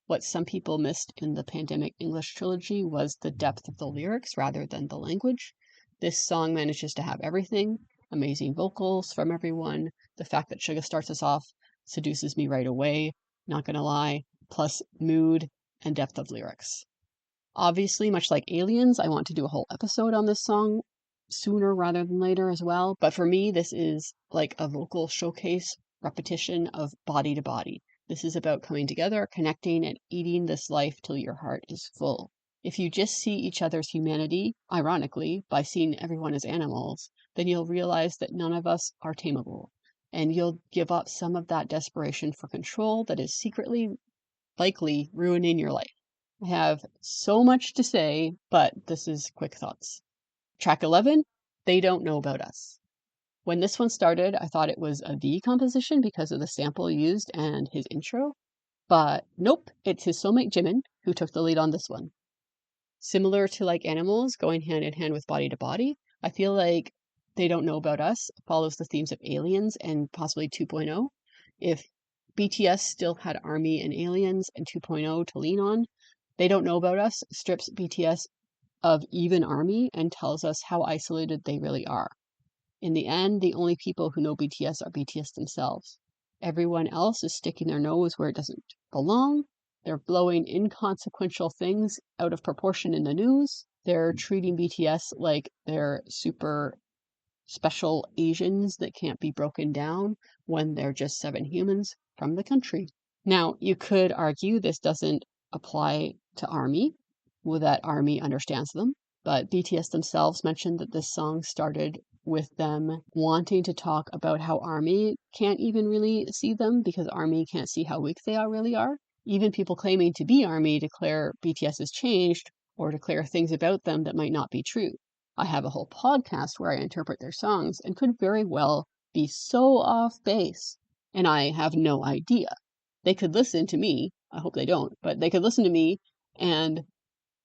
what some people missed in the pandemic English trilogy was the depth of the lyrics rather than the language. This song manages to have everything, amazing vocals from everyone. The fact that Suga starts us off seduces me right away, not gonna lie, plus mood and depth of lyrics. Obviously, much like Aliens, I want to do a whole episode on this song sooner rather than later as well. But for me, this is like a vocal showcase repetition of Body to Body. This is about coming together, connecting, and eating this life till your heart is full. If you just see each other's humanity, ironically, by seeing everyone as animals, then you'll realize that none of us are tameable, and you'll give up some of that desperation for control that is secretly likely ruining your life. I have so much to say, but this is quick thoughts. Track 11, They Don't Know About Us. When this one started, I thought it was a V composition because of the sample used and his intro, but nope, it's his soulmate Jimin who took the lead on this one. Similar to like Animals going hand in hand with Body to Body, I feel like They Don't Know About Us follows the themes of Aliens and possibly 2.0. If BTS still had Army and Aliens and 2.0 to lean on, They Don't Know About Us strips BTS of even Army and tells us how isolated they really are. In the end, the only people who know BTS are BTS themselves. Everyone else is sticking their nose where it doesn't belong. They're blowing inconsequential things out of proportion in the news. They're treating BTS like they're super special Asians that can't be broken down when they're just 7 humans from the country. Now, you could argue this doesn't apply to Army, well, that Army understands them, but BTS themselves mentioned that this song started with them wanting to talk about how Army can't even really see them because Army can't see how weak they really are. Even people claiming to be Army declare BTS has changed or declare things about them that might not be true. I have a whole podcast where I interpret their songs and could very well be so off base, and I have no idea. They could listen to me, I hope they don't, but they could listen to me and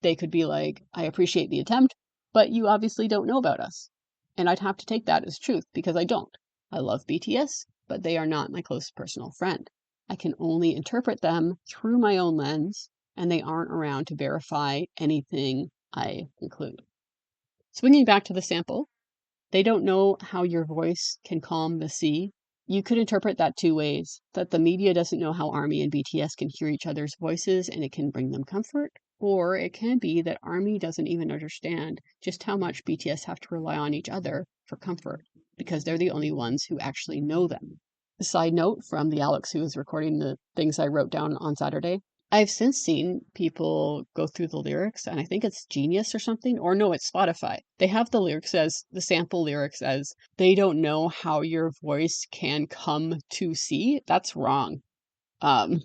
they could be like, I appreciate the attempt, but you obviously don't know about us. And I'd have to take that as truth because I don't. I love BTS, but they are not my close personal friend. I can only interpret them through my own lens, and they aren't around to verify anything I include. Swinging back to the sample, they don't know how your voice can calm the sea. You could interpret that 2 ways, that the media doesn't know how Army and BTS can hear each other's voices and it can bring them comfort, or it can be that Army doesn't even understand just how much BTS have to rely on each other for comfort, because they're the only ones who actually know them. A side note from the Alex who was recording the things I wrote down on Saturday, I've since seen people go through the lyrics, and I think it's Genius or something, or no, it's Spotify. They have the lyrics as the sample lyrics as they don't know how your voice can come to see. That's wrong. Um,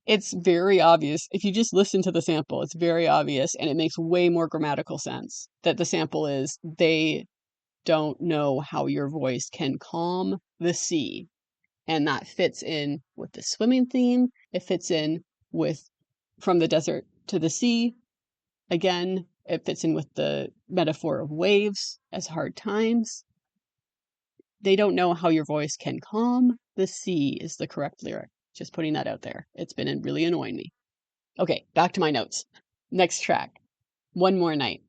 it's very obvious. If you just listen to the sample, it's very obvious, and it makes way more grammatical sense that the sample is they don't know how your voice can calm the sea. And that fits in with the swimming theme. It fits in with from the desert to the sea. Again, it fits in with the metaphor of waves as hard times. They don't know how your voice can calm the sea is the correct lyric. Just putting that out there. It's been really annoying me. Okay, back to my notes. Next track, One More Night.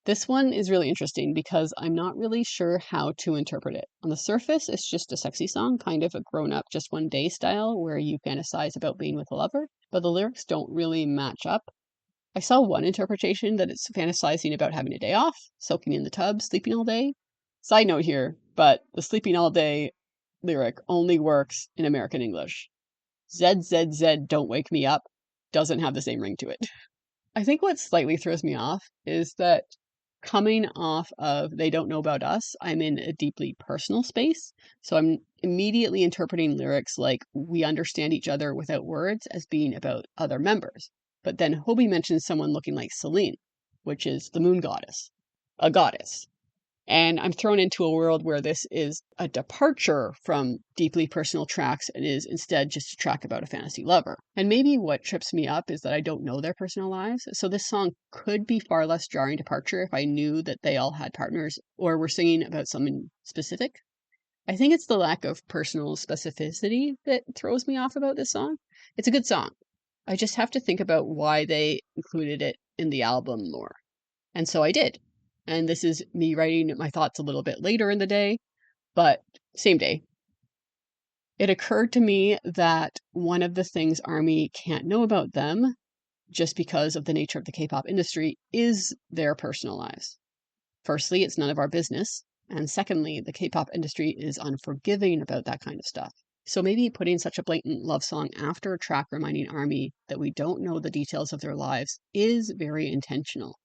This one is really interesting because I'm not really sure how to interpret it. On the surface, it's just a sexy song, kind of a grown-up just one day style where you fantasize about being with a lover, but the lyrics don't really match up. I saw one interpretation that it's fantasizing about having a day off, soaking in the tub, sleeping all day. Side note here, but the sleeping all day lyric only works in American English. ZZZ, don't wake me up doesn't have the same ring to it. I think what slightly throws me off is that coming off of They Don't Know About Us, I'm in a deeply personal space. So I'm immediately interpreting lyrics like we understand each other without words as being about other members. But then Hobie mentions someone looking like Celine, which is the moon goddess, a goddess. And I'm thrown into a world where this is a departure from deeply personal tracks and is instead just a track about a fantasy lover. And maybe what trips me up is that I don't know their personal lives. So this song could be far less jarring departure if I knew that they all had partners or were singing about something specific. I think it's the lack of personal specificity that throws me off about this song. It's a good song. I just have to think about why they included it in the album more. And so I did. And this is me writing my thoughts a little bit later in the day, but same day. It occurred to me that one of the things Army can't know about them, just because of the nature of the K-pop industry, is their personal lives. Firstly, it's none of our business. And secondly, the K-pop industry is unforgiving about that kind of stuff. So maybe putting such a blatant love song after a track reminding ARMY that we don't know the details of their lives is very intentional.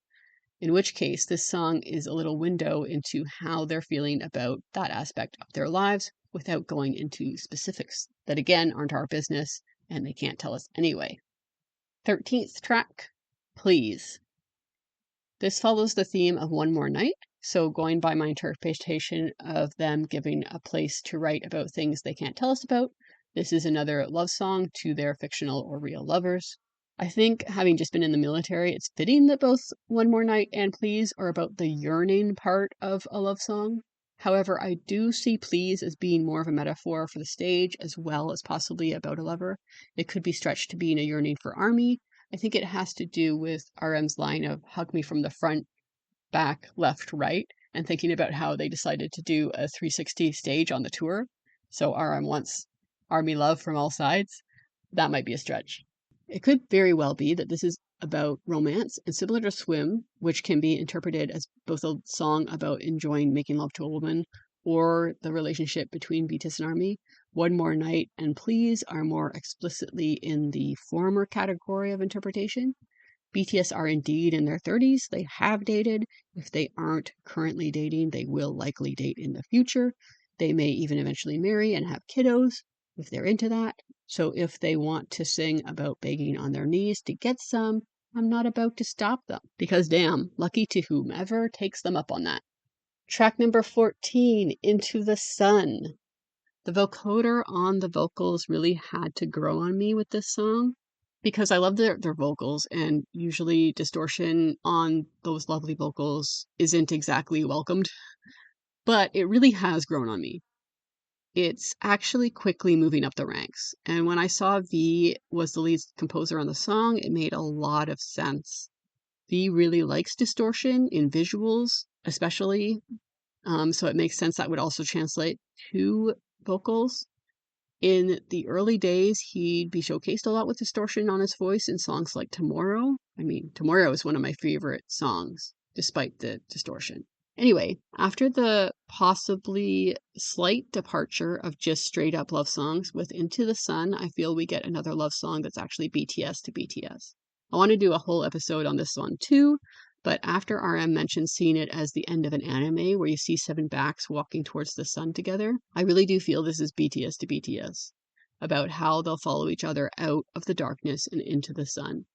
In which case, this song is a little window into how they're feeling about that aspect of their lives without going into specifics that, again, aren't our business and they can't tell us anyway. 13th track, Please. This follows the theme of One More Night, so going by my interpretation of them giving a place to write about things they can't tell us about, this is another love song to their fictional or real lovers. I think, having just been in the military, it's fitting that both One More Night and Please are about the yearning part of a love song. However, I do see Please as being more of a metaphor for the stage as well as possibly about a lover. It could be stretched to being a yearning for ARMY. I think it has to do with RM's line of hug me from the front, back, left, right, and thinking about how they decided to do a 360 stage on the tour. So RM wants ARMY love from all sides. That might be a stretch. It could very well be that this is about romance and similar to Swim, which can be interpreted as both a song about enjoying making love to a woman or the relationship between BTS and ARMY. One More Night and Please are more explicitly in the former category of interpretation. BTS are indeed in their 30s. They have dated. If they aren't currently dating, they will likely date in the future. They may even eventually marry and have kiddos if they're into that. So if they want to sing about begging on their knees to get some, I'm not about to stop them because damn, lucky to whomever takes them up on that. Track number 14, Into the Sun. The vocoder on the vocals really had to grow on me with this song because I love their vocals, and usually distortion on those lovely vocals isn't exactly welcomed, but it really has grown on me. It's actually quickly moving up the ranks, and when I saw V was the lead composer on the song, it made a lot of sense. V really likes distortion in visuals, especially, so it makes sense that would also translate to vocals. In the early days, he'd be showcased a lot with distortion on his voice in songs like Tomorrow. I mean, Tomorrow is one of my favorite songs, despite the distortion. Anyway, after the possibly slight departure of just straight up love songs with Into the Sun, I feel we get another love song that's actually BTS to BTS. I want to do a whole episode on this one too, but after RM mentioned seeing it as the end of an anime where you see seven backs walking towards the sun together, I really do feel this is BTS to BTS, about how they'll follow each other out of the darkness and into the sun.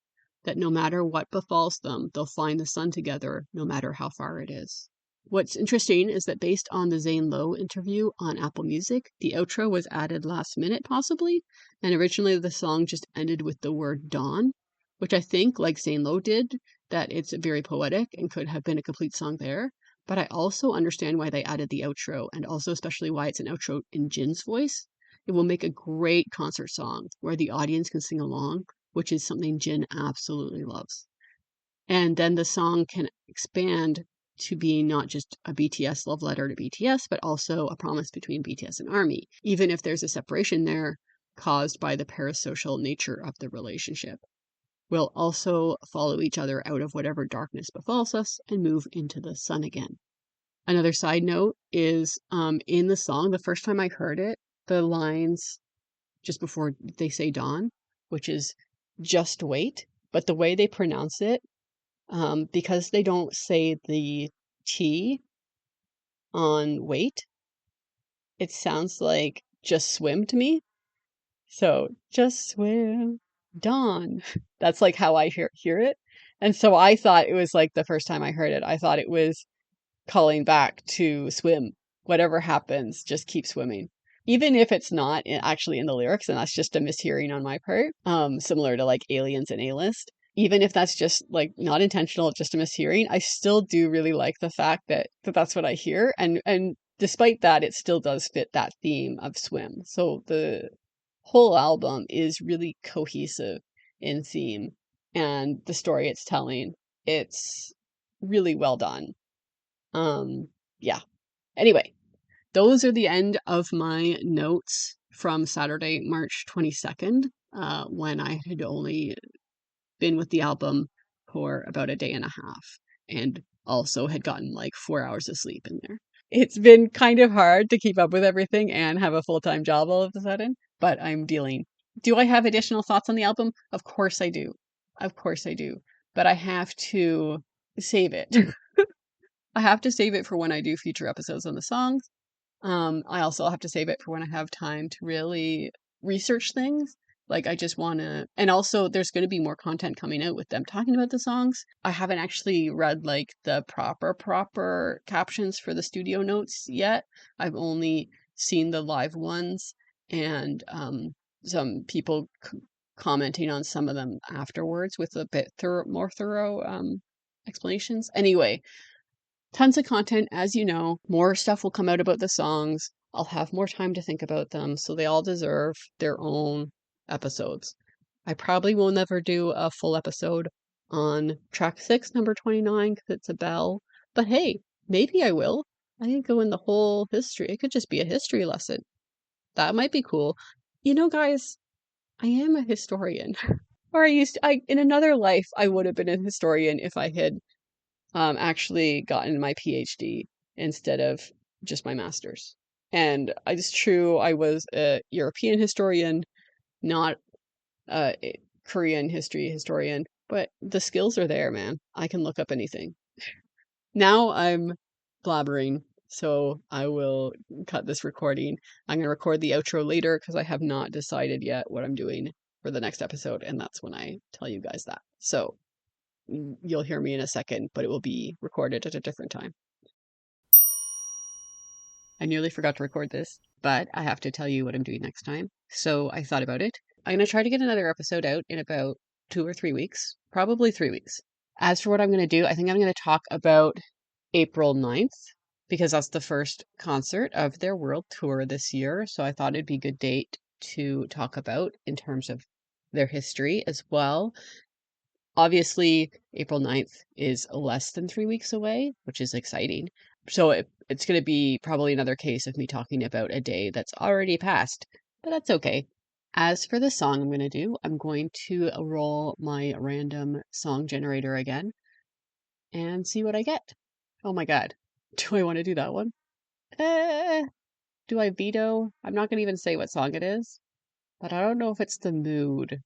That no matter what befalls them, they'll find the sun together, no matter how far it is. What's interesting is that based on the Zane Lowe interview on Apple Music, the outro was added last minute, possibly, and originally the song just ended with the word dawn, which I think, like Zane Lowe did, that it's very poetic and could have been a complete song there. But I also understand why they added the outro, and also especially why it's an outro in Jin's voice. It will make a great concert song where the audience can sing along, which is something Jin absolutely loves. And then the song can expand to being not just a BTS love letter to BTS, but also a promise between BTS and ARMY, even if there's a separation there caused by the parasocial nature of the relationship. We'll also follow each other out of whatever darkness befalls us and move into the sun again. Another side note is in the song, the first time I heard it, the lines just before they say dawn, which is just wait, but the way they pronounce it, because they don't say the T on wait, it sounds like just swim to me. So just swim, dawn. That's like how I hear it. And so I thought it was like the first time I heard it, I thought it was calling back to swim. Whatever happens, just keep swimming. Even if it's not actually in the lyrics, and that's just a mishearing on my part, similar to like Aliens and A-List. Even if that's just like not intentional, just a mishearing, I still do really like the fact that that's what I hear, and despite that, it still does fit that theme of swim. So the whole album is really cohesive in theme and the story it's telling. It's really well done. Yeah. Anyway, those are the end of my notes from Saturday, March 22nd, when I had only been with the album for about a day and a half and also had gotten like 4 hours of sleep in there. It's been kind of hard to keep up with everything and have a full-time job all of a sudden, but I'm dealing. Do I have additional thoughts on the album? Of course I do. Of course I do. But I have to save it. I have to save it for when I do future episodes on the songs. I also have to save it for when I have time to really research things. Like I just want to, and also there's going to be more content coming out with them talking about the songs. I haven't actually read like the proper captions for the studio notes yet. I've only seen the live ones and some people commenting on some of them afterwards with a bit more thorough explanations. Anyway, tons of content, as you know. More stuff will come out about the songs. I'll have more time to think about them, so they all deserve their own episodes. I probably will never do a full episode on track 6, number 29, because it's a bell. But hey, maybe I will. I could go in the whole history. It could just be a history lesson. That might be cool. You know, guys, I am a historian. Or in another life, I would have been a historian if I had actually gotten my PhD instead of just my master's. And it's true, I was a European historian, not a Korean history historian, but the skills are there, man. I can look up anything. Now I'm blabbering, so I will cut this recording. I'm going to record the outro later because I have not decided yet what I'm doing for the next episode, and that's when I tell you guys that. So you'll hear me in a second, but it will be recorded at a different time. I nearly forgot to record this, but I have to tell you what I'm doing next time. So I thought about it. I'm going to try to get another episode out in about 2 or 3 weeks, probably 3 weeks. As for what I'm going to do, I think I'm going to talk about April 9th because that's the first concert of their world tour this year. So I thought it'd be a good date to talk about in terms of their history as well. Obviously, April 9th is less than 3 weeks away, which is exciting. So it's going to be probably another case of me talking about a day that's already passed, but that's okay. As for the song I'm going to do, I'm going to roll my random song generator again and see what I get. Oh my god. Do I want to do that one? Do I veto? I'm not going to even say what song it is, but I don't know if it's the mood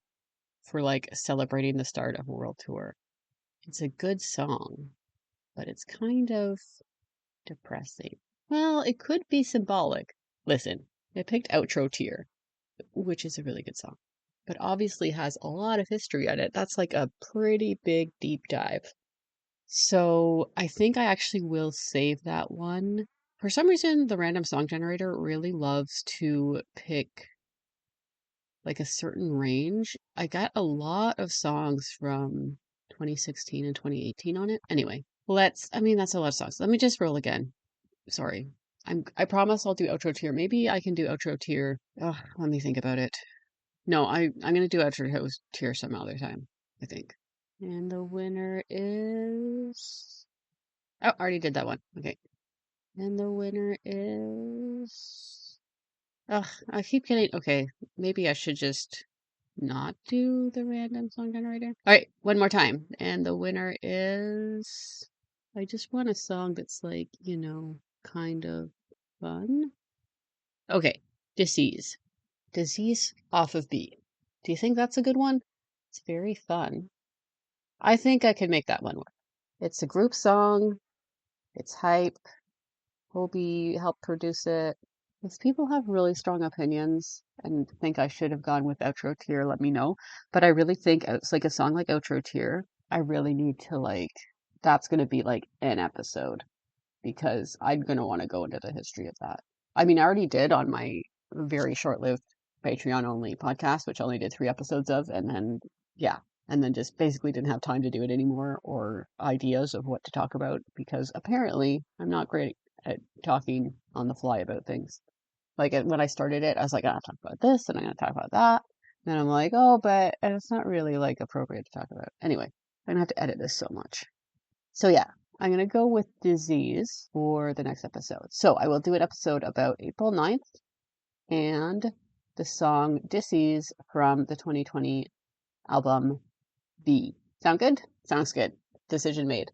for like celebrating the start of a world tour. It's a good song, but it's kind of depressing. Well, it could be symbolic. Listen, I picked Outro Tear, which is a really good song, but obviously has a lot of history on it. That's like a pretty big deep dive. So I think I actually will save that one. For some reason, the random song generator really loves to pick like a certain range. I got a lot of songs from 2016 and 2018 on it. Anyway, that's a lot of songs. Let me just roll again. Sorry. I promise I'll do outro tier. Maybe I can do outro tier. Oh, let me think about it. No, I'm gonna do outro tier some other time, I think. And the winner is oh, I already did that one. Okay. And the winner is ugh, I keep getting okay. Maybe I should just not do the random song generator. All right, one more time. And the winner is I just want a song that's like, kind of fun. Okay, Disease. Disease off of B. Do you think that's a good one? It's very fun. I think I can make that one work. It's a group song. It's hype. Hobie helped produce it. If people have really strong opinions and think I should have gone with Outro Tier, let me know. But I really think it's like a song like Outro Tier. I really need to that's going to be like an episode because I'm going to want to go into the history of that. I mean, I already did on my very short-lived Patreon only podcast, which I only did 3 episodes of, and then yeah, and then just basically didn't have time to do it anymore or ideas of what to talk about because apparently I'm not great at talking on the fly about things. Like when I started it, I was like, I'm gonna talk about this and I'm gonna talk about that. And I'm like, oh, but it's not really like appropriate to talk about. Anyway, I'm gonna have to edit this so much. So yeah, I'm gonna go with disease for the next episode. So I will do an episode about April 9th and the song Disease from the 2020 album B. Sound good? Sounds good. Decision made.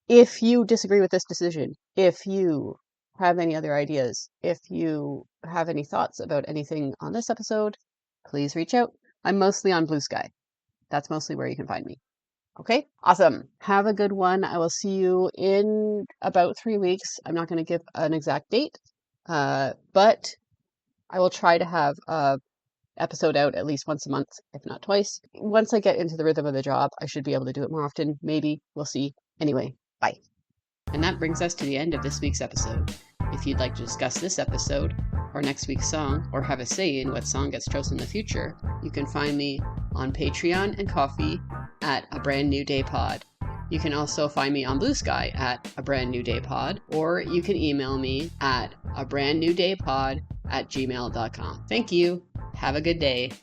If you disagree with this decision, if you have any other ideas. If you have any thoughts about anything on this episode, please reach out. I'm mostly on Blue Sky. That's mostly where you can find me. Okay, awesome. Have a good one. I will see you in about 3 weeks. I'm not going to give an exact date, but I will try to have a episode out at least once a month, if not twice. Once I get into the rhythm of the job, I should be able to do it more often. Maybe. We'll see. Anyway, bye. And that brings us to the end of this week's episode. If you'd like to discuss this episode, or next week's song, or have a say in what song gets chosen in the future, you can find me on Patreon and Ko-fi at A Brand New Day Pod. You can also find me on Blue Sky at A Brand New Day Pod, or you can email me at abrandnewdaypod@gmail.com. Thank you. Have a good day.